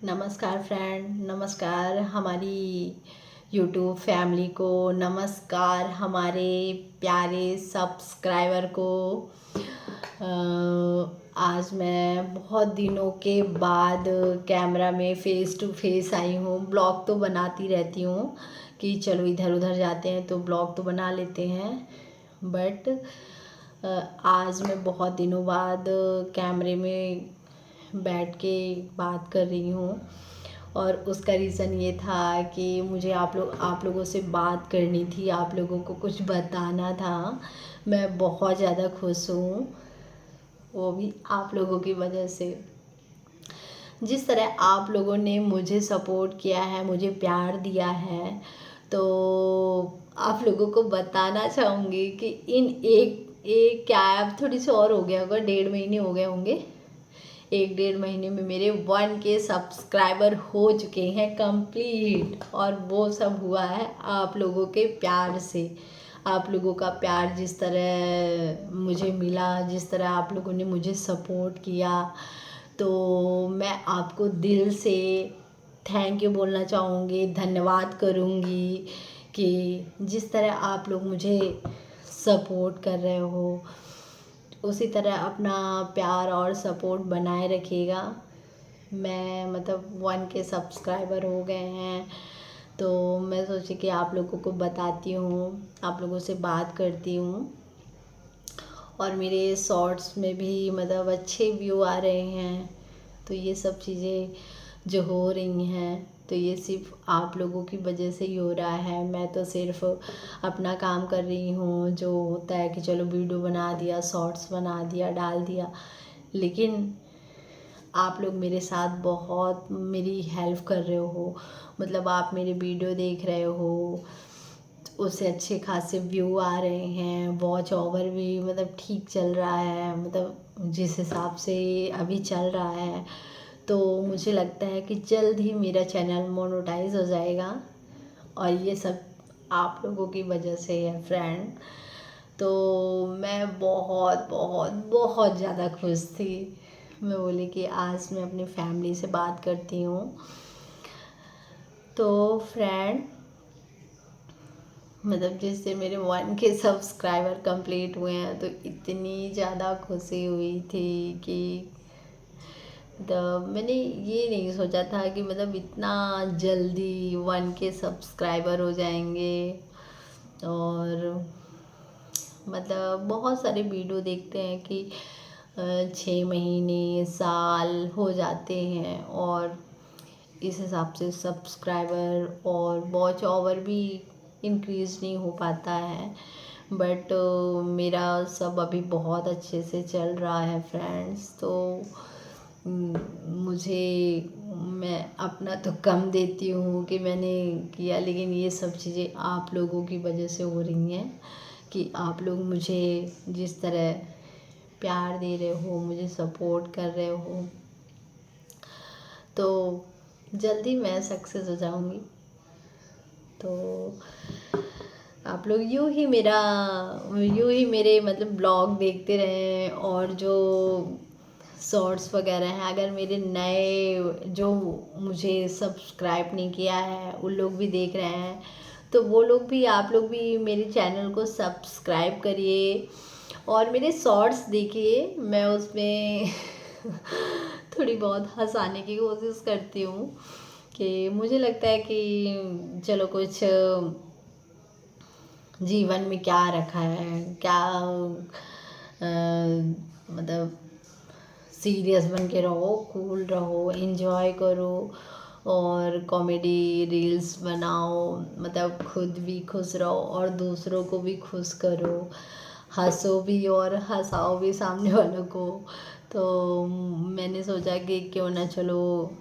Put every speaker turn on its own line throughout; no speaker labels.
नमस्कार फ्रेंड, नमस्कार हमारी यूट्यूब फैमिली को, नमस्कार हमारे प्यारे सब्सक्राइबर को। आज मैं बहुत दिनों के बाद कैमरा में फ़ेस टू फेस आई हूँ। ब्लॉग तो बनाती रहती हूँ कि चलो इधर उधर जाते हैं तो ब्लॉग तो बना लेते हैं, बट आज मैं बहुत दिनों बाद कैमरे में बैठ के बात कर रही हूँ। और उसका रीज़न ये था कि मुझे आप लोगों से बात करनी थी, आप लोगों को कुछ बताना था। मैं बहुत ज़्यादा खुश हूँ, वो भी आप लोगों की वजह से। जिस तरह आप लोगों ने मुझे सपोर्ट किया है, मुझे प्यार दिया है, तो आप लोगों को बताना चाहूँगी कि इन एक एक क्या है, अब थोड़ी सी और हो गया होगा, 1.5 महीने हो गए होंगे। 1-1.5 महीने में मेरे 1K सब्सक्राइबर हो चुके हैं कंप्लीट, और वो सब हुआ है आप लोगों के प्यार से। आप लोगों का प्यार जिस तरह मुझे मिला, जिस तरह आप लोगों ने मुझे सपोर्ट किया, तो मैं आपको दिल से थैंक यू बोलना चाहूँगी, धन्यवाद करूँगी कि जिस तरह आप लोग मुझे सपोर्ट कर रहे हो, उसी तरह अपना प्यार और सपोर्ट बनाए रखिएगा। मैं मतलब 1K सब्सक्राइबर हो गए हैं, तो मैं सोची कि आप लोगों को बताती हूँ, आप लोगों से बात करती हूँ। और मेरे शॉर्ट्स में भी मतलब अच्छे व्यू आ रहे हैं, तो ये सब चीज़ें जो हो रही हैं, तो ये सिर्फ आप लोगों की वजह से ही हो रहा है। मैं तो सिर्फ अपना काम कर रही हूँ, जो होता है कि चलो वीडियो बना दिया, शॉर्ट्स बना दिया, डाल दिया, लेकिन आप लोग मेरे साथ बहुत मेरी हेल्प कर रहे हो। मतलब आप मेरे वीडियो देख रहे हो, उससे अच्छे खासे व्यू आ रहे हैं, वॉच ओवर भी मतलब ठीक चल रहा है, मतलब जिस हिसाब से अभी चल रहा है, तो मुझे लगता है कि जल्द ही मेरा चैनल मोनेटाइज हो जाएगा। और ये सब आप लोगों की वजह से है फ्रेंड। तो मैं बहुत बहुत बहुत ज़्यादा खुश थी। मैं बोली कि आज मैं अपनी फैमिली से बात करती हूँ। तो फ्रेंड, मतलब जिससे मेरे 1K सब्सक्राइबर कंप्लीट हुए हैं, तो इतनी ज़्यादा खुशी हुई थी कि मैंने ये नहीं सोचा था कि मतलब इतना जल्दी 1K सब्सक्राइबर हो जाएंगे। और मतलब बहुत सारे वीडियो देखते हैं कि 6 महीने साल हो जाते हैं, और इस हिसाब से सब्सक्राइबर और वॉच ओवर भी इंक्रीज़ नहीं हो पाता है। बट मेरा सब अभी बहुत अच्छे से चल रहा है फ्रेंड्स। तो मुझे, मैं अपना तो कम देती हूँ कि मैंने किया, लेकिन ये सब चीज़ें आप लोगों की वजह से हो रही हैं कि आप लोग मुझे जिस तरह प्यार दे रहे हो, मुझे सपोर्ट कर रहे हो, तो जल्दी मैं सक्सेस हो जाऊंगी। तो आप लोग यूं ही मेरे मतलब ब्लॉग देखते रहें, और जो शॉर्ट्स वगैरह हैं, अगर मेरे नए जो मुझे सब्सक्राइब नहीं किया है उन लोग भी देख रहे हैं, तो वो लोग भी, आप लोग भी मेरे चैनल को सब्सक्राइब करिए और मेरे शॉर्ट्स देखिए। मैं उसमें थोड़ी बहुत हंसाने की कोशिश करती हूँ कि मुझे लगता है कि चलो कुछ जीवन में क्या रखा है, क्या मतलब सीरियस बन के रहो, कूल रहो, एंजॉय करो, और कॉमेडी रील्स बनाओ, मतलब खुद भी खुश रहो और दूसरों को भी खुश करो, हंसो भी और हंसाओ भी सामने वालों को। तो मैंने सोचा कि क्यों ना चलो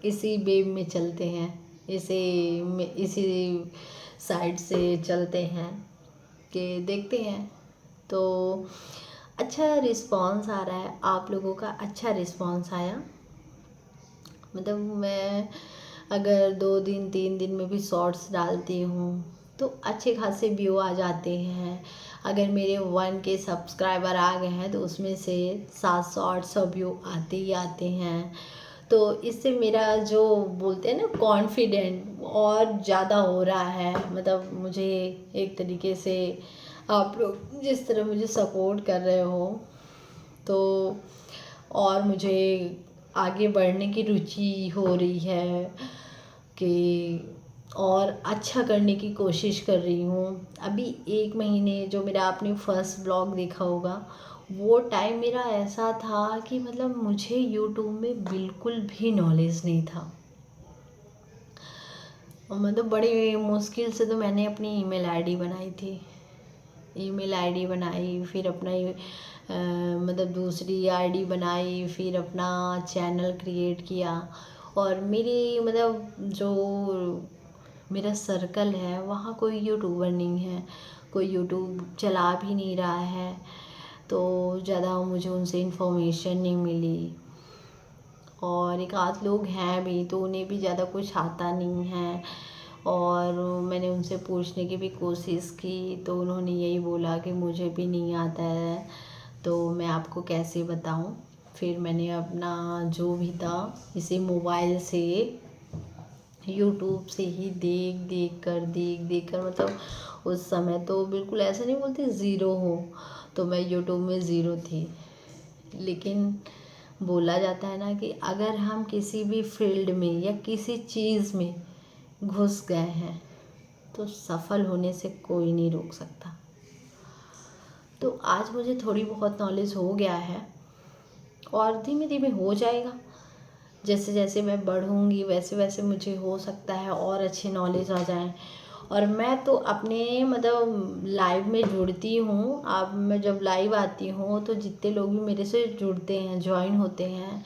इसी वेव में चलते हैं, इसी साइड से चलते हैं कि देखते हैं। तो अच्छा रिस्पांस आ रहा है, आप लोगों का अच्छा रिस्पांस आया। मतलब मैं अगर 2 दिन 3 दिन में भी शॉर्ट्स डालती हूँ तो अच्छे खासे व्यू आ जाते हैं। अगर मेरे 1K सब्सक्राइबर आ गए हैं तो उसमें से 700-800 व्यू आते ही आते हैं। तो इससे मेरा जो बोलते हैं ना कॉन्फिडेंट और ज़्यादा हो रहा है। मतलब मुझे एक तरीके से आप लोग जिस तरह मुझे सपोर्ट कर रहे हो तो और मुझे आगे बढ़ने की रुचि हो रही है कि और अच्छा करने की कोशिश कर रही हूँ। अभी 1 महीने जो मेरा आपने फर्स्ट ब्लॉग देखा होगा, वो टाइम मेरा ऐसा था कि मतलब मुझे यूट्यूब में बिल्कुल भी नॉलेज नहीं था। और मतलब बड़ी मुश्किल से तो मैंने अपनी ईमेल आईडी बनाई थी। ईमेल आईडी बनाई, फिर अपना मतलब दूसरी आईडी बनाई, फिर अपना चैनल क्रिएट किया। और मेरी मतलब जो मेरा सर्कल है वहाँ कोई यूट्यूबर नहीं है, कोई यूट्यूब चला भी नहीं रहा है, तो ज़्यादा मुझे उनसे इन्फॉर्मेशन नहीं मिली। और एक आध लोग हैं भी तो उन्हें भी ज़्यादा कुछ आता नहीं है। और मैंने उनसे पूछने की भी कोशिश की तो उन्होंने यही बोला कि मुझे भी नहीं आता है, तो मैं आपको कैसे बताऊं। फिर मैंने अपना जो भी था इसे मोबाइल से यूट्यूब से ही देख कर मतलब उस समय तो बिल्कुल ऐसा नहीं बोलते ज़ीरो हो, तो मैं यूट्यूब में ज़ीरो थी। लेकिन बोला जाता है ना कि अगर हम किसी भी फील्ड में या किसी चीज़ में घुस गए हैं तो सफल होने से कोई नहीं रोक सकता। तो आज मुझे थोड़ी बहुत नॉलेज हो गया है और धीमे धीमे हो जाएगा। जैसे जैसे मैं बढ़ूँगी वैसे वैसे मुझे हो सकता है और अच्छी नॉलेज आ जाए। और मैं तो अपने मतलब लाइव में जुड़ती हूँ। अब मैं जब लाइव आती हूँ तो जितने लोग भी मेरे से जुड़ते हैं, ज्वाइन होते हैं,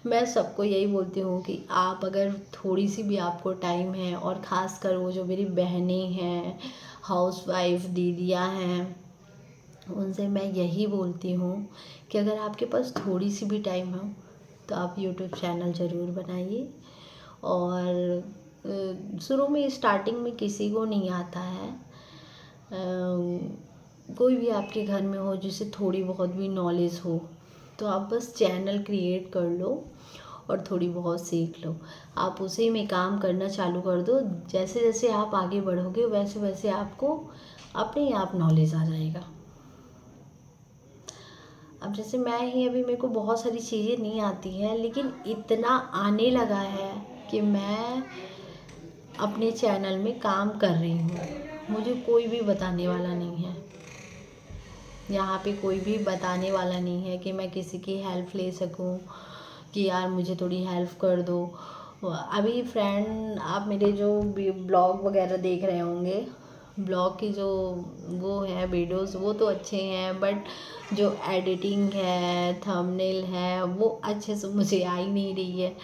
मैं सबको यही बोलती हूँ कि आप अगर थोड़ी सी भी आपको टाइम है, और ख़ासकर वो जो मेरी बहनें हैं, हाउसवाइफ दीदियाँ हैं, उनसे मैं यही बोलती हूँ कि अगर आपके पास थोड़ी सी भी टाइम हो तो आप यूट्यूब चैनल ज़रूर बनाइए। और शुरू में स्टार्टिंग में किसी को नहीं आता है। कोई भी आपके घर में हो जिसे थोड़ी बहुत भी नॉलेज हो तो आप बस चैनल क्रिएट कर लो और थोड़ी बहुत सीख लो। आप उसी में काम करना चालू कर दो। जैसे जैसे आप आगे बढ़ोगे वैसे वैसे आपको अपने आप नॉलेज आ जाएगा। अब जैसे मैं ही अभी मेरे को बहुत सारी चीज़ें नहीं आती हैं, लेकिन इतना आने लगा है कि मैं अपने चैनल में काम कर रही हूँ। मुझे कोई भी बताने वाला नहीं है, यहाँ पे कोई भी बताने वाला नहीं है कि मैं किसी की हेल्प ले सकूँ कि यार मुझे थोड़ी हेल्प कर दो। अभी फ्रेंड आप मेरे जो ब्लॉग वगैरह देख रहे होंगे, ब्लॉग की जो वो है वीडियोस वो तो अच्छे हैं, बट जो एडिटिंग है, थंबनेल है, वो अच्छे से मुझे आ ही नहीं रही है।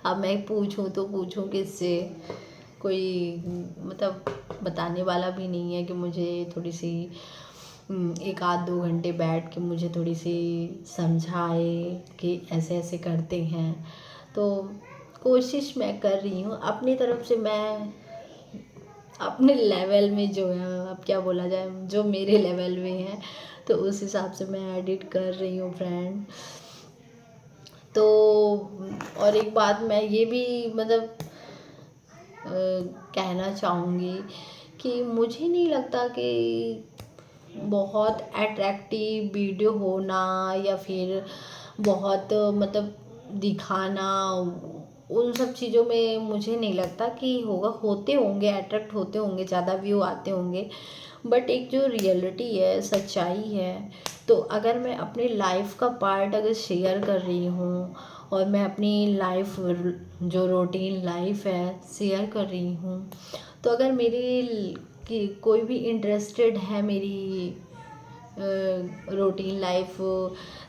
अब मैं पूछूं तो पूछूं किससे, कोई मतलब बताने वाला भी नहीं है कि मुझे थोड़ी सी 1 आध 2 घंटे बैठ के मुझे थोड़ी सी समझाए कि ऐसे ऐसे करते हैं। तो कोशिश मैं कर रही हूँ अपनी तरफ से। मैं अपने लेवल में जो है, अब क्या बोला जाए, जो मेरे लेवल में है तो उस हिसाब से मैं एडिट कर रही हूँ फ्रेंड। तो और एक बात मैं ये भी मतलब कहना चाहूँगी कि मुझे नहीं लगता कि बहुत अट्रैक्टिव वीडियो होना या फिर बहुत मतलब दिखाना, उन सब चीज़ों में मुझे नहीं लगता कि होगा। होते होंगे, अट्रैक्ट होते होंगे, ज़्यादा व्यू आते होंगे, बट एक जो रियलिटी है, सच्चाई है, तो अगर मैं अपनी लाइफ का पार्ट अगर शेयर कर रही हूँ और मैं अपनी लाइफ जो रूटीन लाइफ है शेयर कर रही हूँ, तो अगर मेरी कि कोई भी इंटरेस्टेड है मेरी रूटीन लाइफ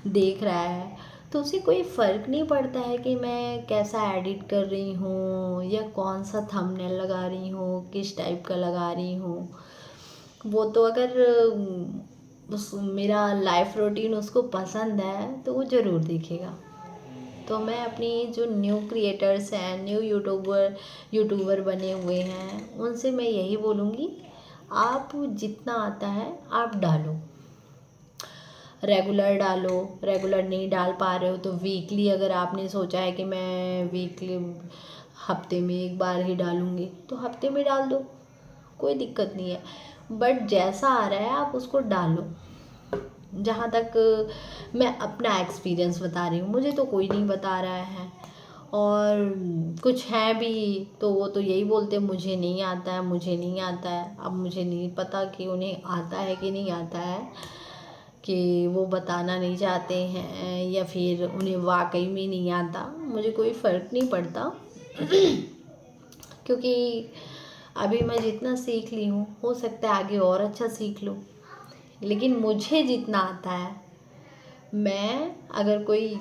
देख रहा है, तो उसे कोई फ़र्क नहीं पड़ता है कि मैं कैसा एडिट कर रही हूँ या कौन सा थंबनेल लगा रही हूँ, किस टाइप का लगा रही हूँ। वो तो अगर उस मेरा लाइफ रूटीन उसको पसंद है तो वो ज़रूर देखेगा। तो मैं अपनी जो न्यू क्रिएटर्स हैं, न्यू यूट्यूबर बने हुए हैं, उनसे मैं यही बोलूँगी, आप जितना आता है आप डालो। रेगुलर डालो, रेगुलर नहीं डाल पा रहे हो तो वीकली, अगर आपने सोचा है कि मैं वीकली हफ्ते में एक बार ही डालूँगी तो हफ्ते में डाल दो, कोई दिक्कत नहीं है। बट जैसा आ रहा है आप उसको डालो। जहाँ तक मैं अपना एक्सपीरियंस बता रही हूँ, मुझे तो कोई नहीं बता रहा है। और कुछ हैं भी तो वो तो यही बोलते हैं मुझे नहीं आता है, मुझे नहीं आता है। अब मुझे नहीं पता कि उन्हें आता है कि नहीं आता है, कि वो बताना नहीं चाहते हैं या फिर उन्हें वाकई में नहीं आता। मुझे कोई फ़र्क नहीं पड़ता क्योंकि अभी मैं जितना सीख ली हूँ, हो सकता है आगे और अच्छा सीख लूँ। लेकिन मुझे जितना आता है, मैं अगर कोई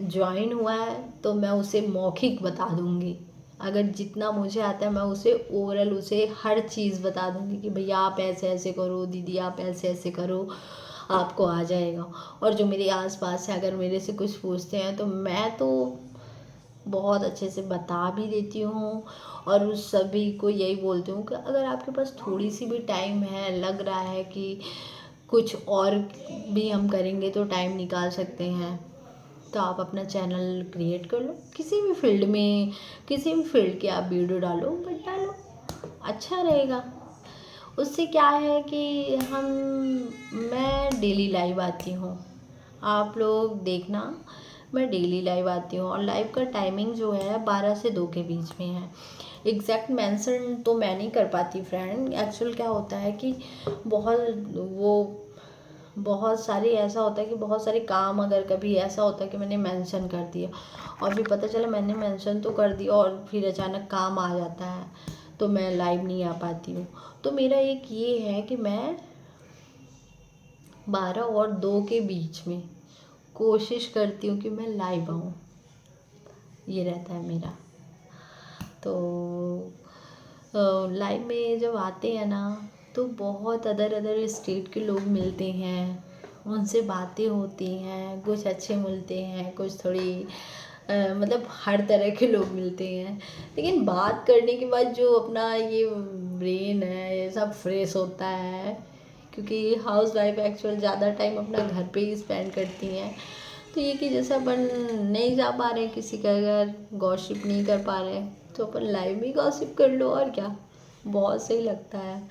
ज्वाइन हुआ है तो मैं उसे मौखिक बता दूँगी। अगर जितना मुझे आता है मैं उसे ओरल उसे हर चीज़ बता दूँगी कि भैया आप ऐसे ऐसे करो, दीदी आप ऐसे ऐसे करो, आपको आ जाएगा। और जो मेरे आसपास है अगर मेरे से कुछ पूछते हैं तो मैं तो बहुत अच्छे से बता भी देती हूँ। और उस सभी को यही बोलती हूँ कि अगर आपके पास थोड़ी सी भी टाइम है, लग रहा है कि कुछ और भी हम करेंगे तो टाइम निकाल सकते हैं, तो आप अपना चैनल क्रिएट कर लो। किसी भी फील्ड में, किसी भी फील्ड के आप वीडियो डालो, बट डालो, अच्छा रहेगा। उससे क्या है कि मैं डेली लाइव आती हूँ, आप लोग देखना, मैं डेली लाइव आती हूँ। और लाइव का टाइमिंग जो है 12 से 2 के बीच में है। एग्जैक्ट मेंशन तो मैं नहीं कर पाती फ्रेंड। एक्चुअल क्या होता है कि बहुत सारी ऐसा होता है कि बहुत सारे काम, अगर कभी ऐसा होता है कि मैंने मेंशन कर दिया और फिर पता चला मैंने मेंशन तो कर दिया और फिर अचानक काम आ जाता है तो मैं लाइव नहीं आ पाती हूँ। तो मेरा एक ये है कि मैं 12 और 2 के बीच में कोशिश करती हूँ कि मैं लाइव आऊँ, ये रहता है मेरा। तो लाइव में जब आते हैं ना तो बहुत अदर स्टेट के लोग मिलते हैं, उनसे बातें होती हैं, कुछ अच्छे मिलते हैं, कुछ थोड़ी मतलब हर तरह के लोग मिलते हैं। लेकिन बात करने के बाद जो अपना ये ब्रेन है ये सब फ्रेश होता है, क्योंकि हाउस वाइफ एक्चुअल ज़्यादा टाइम अपना घर पे ही स्पेंड करती हैं। तो ये कि जैसे अपन नहीं जा पा रहे हैं किसी का घर, गॉसिप नहीं कर पा रहे हैं, तो अपन लाइव में गॉसिप कर लो, और क्या, बहुत सही लगता है।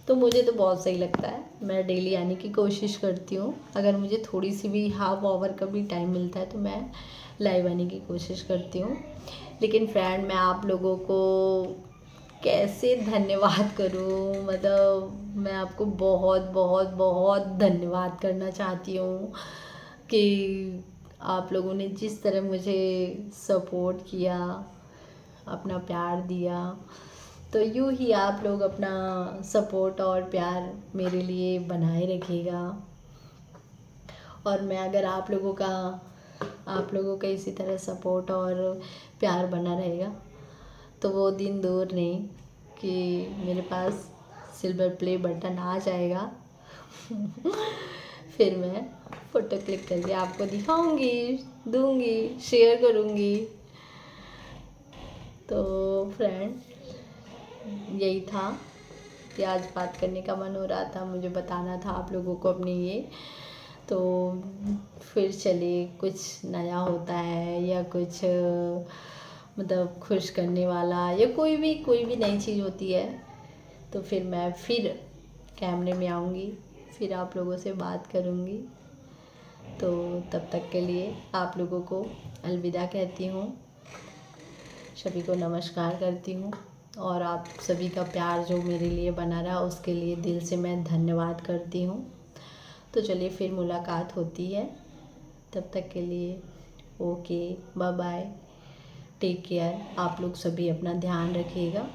तो मुझे तो बहुत सही लगता है, मैं डेली आने की कोशिश करती हूँ। अगर मुझे थोड़ी सी भी हाफ आवर का भी टाइम मिलता है तो मैं लाइव आने की कोशिश करती हूँ। लेकिन फ्रेंड, मैं आप लोगों को कैसे धन्यवाद करूँ, मतलब मैं आपको बहुत बहुत बहुत धन्यवाद करना चाहती हूँ कि आप लोगों ने जिस तरह मुझे सपोर्ट किया, अपना प्यार दिया। तो यूँ ही आप लोग अपना सपोर्ट और प्यार मेरे लिए बनाए रखिएगा। और मैं अगर आप लोगों का इसी तरह सपोर्ट और प्यार बना रहेगा तो वो दिन दूर नहीं कि मेरे पास सिल्वर प्ले बटन आ जाएगा फिर मैं फ़ोटो क्लिक करके आपको दिखाऊंगी, दूंगी, शेयर करूंगी। तो फ्रेंड, यही था कि आज बात करने का मन हो रहा था, मुझे बताना था आप लोगों को अपने ये। तो फिर चलिए, कुछ नया होता है या कुछ मतलब खुश करने वाला या कोई भी नई चीज़ होती है तो फिर मैं फिर कैमरे में आऊँगी, फिर आप लोगों से बात करूँगी। तो तब तक के लिए आप लोगों को अलविदा कहती हूँ, सभी को नमस्कार करती हूँ। और आप सभी का प्यार जो मेरे लिए बना रहा उसके लिए दिल से मैं धन्यवाद करती हूँ। तो चलिए फिर मुलाकात होती है, तब तक के लिए okay, bye bye, take care. आप लोग सभी अपना ध्यान रखिएगा।